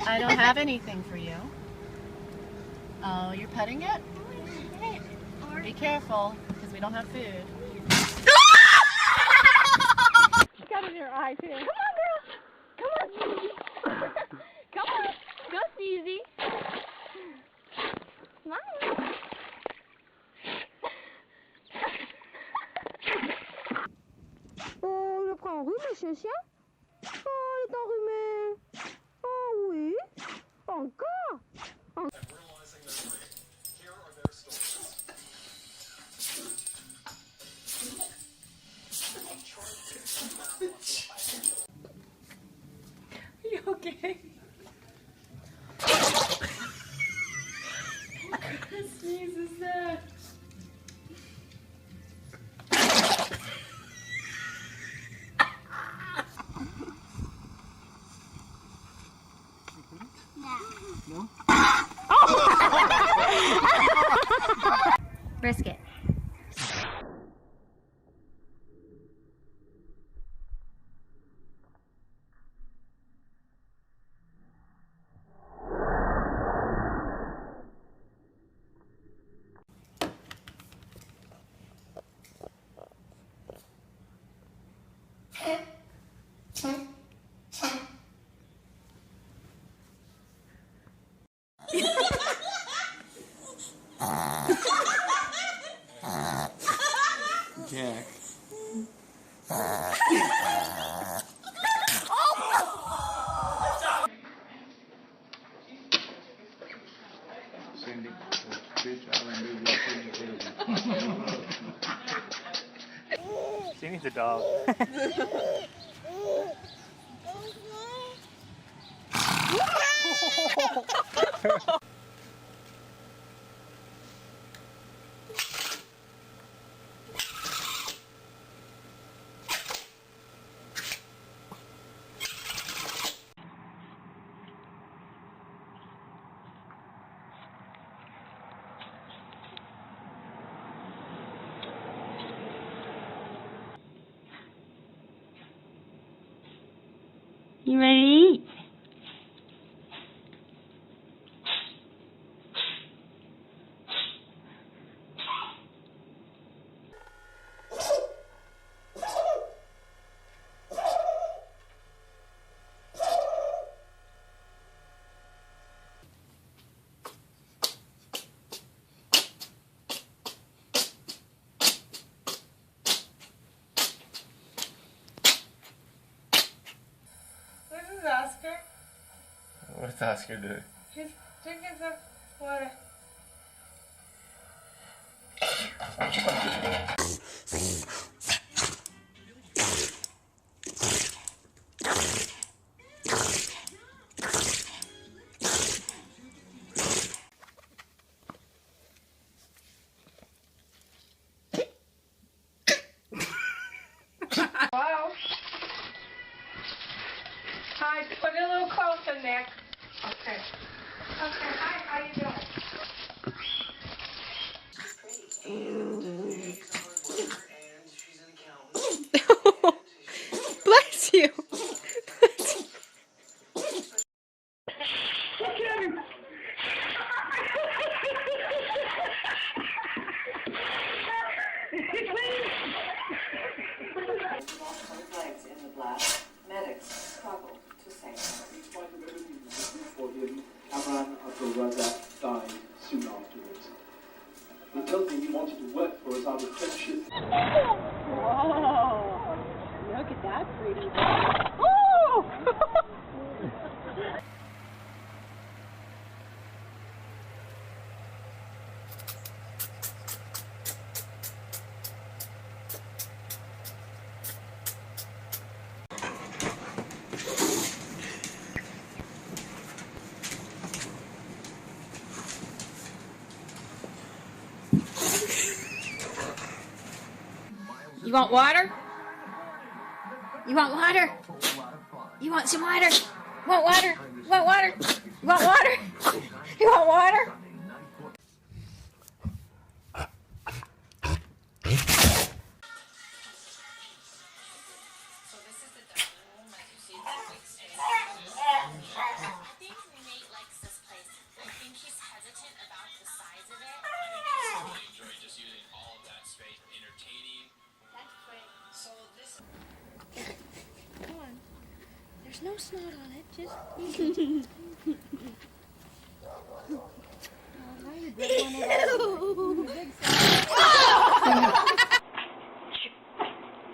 I don't have anything for you. Oh, you're petting it? Be careful, because we don't have food. She's got it in her eye too. Come on, girl. Come on, Susie. Come on. Go, Susie. Smile. Oh, il prend enrhumé, ce chien. Oh, il est enrhumé. Oh oui. Encore. Are you okay? What kind of sneeze is that? No? Brisket. Jack. Cindy, bitch, she needs a dog. You ready to eat? This is Oscar. What's Oscar doing? He's drinking some water. Hello? Hi, put it a little closer, Nick. Okay. Okay, hi, how you doing? Bless you. Legs in the black. Medics struggle to save him. In spite of everything we did for him, Amran Abdul-Razak died soon afterwards. He told me he wanted to work for us out of friendship. Whoa. Look at that pretty. Oh! You want water? You want water? You want some water? Want water? Want water? Want water? You want water?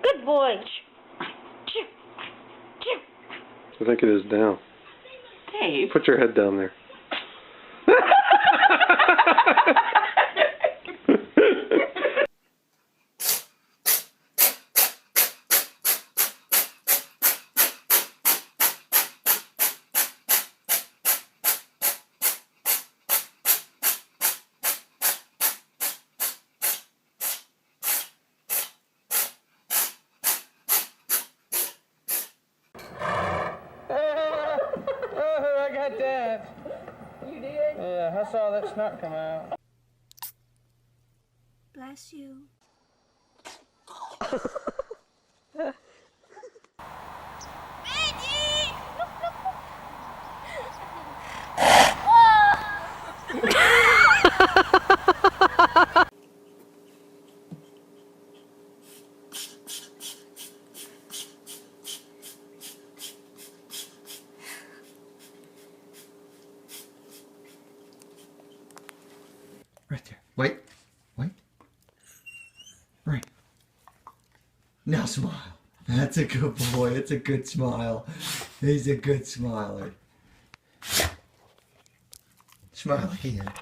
Good boy. I think it is down. Dave. Put your head down there. I got that. You did? Yeah, I saw that snot come out. Bless you. Right there. Wait. Wait. Right. Now smile. That's a good boy. It's a good smile. He's a good smiler. Smile again.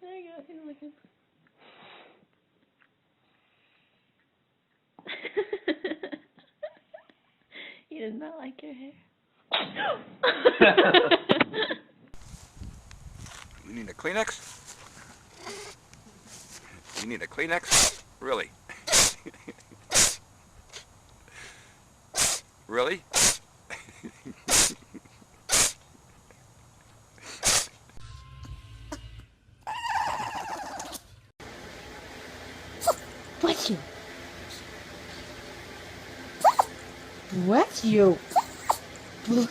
There you go. He's looking. He does not like your hair. You need a Kleenex? You need a Kleenex? Really? Really? Bless you. Bless you. Bless you.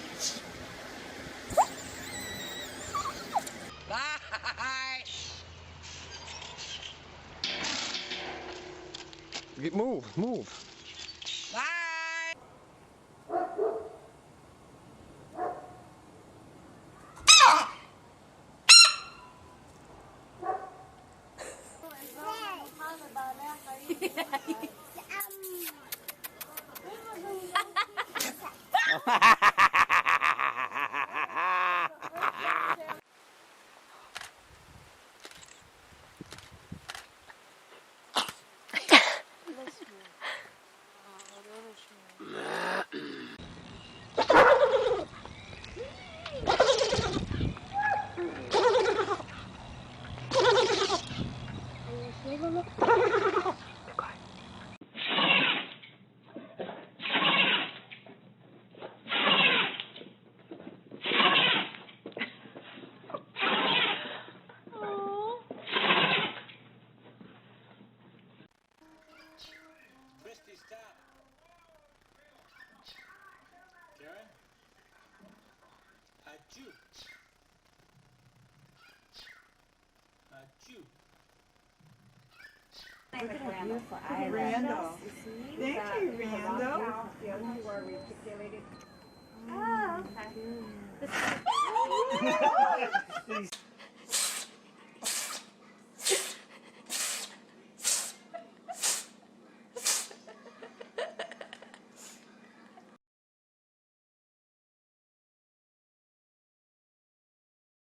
Move. Beautiful Randall. Thank you, Randall. Oh, okay.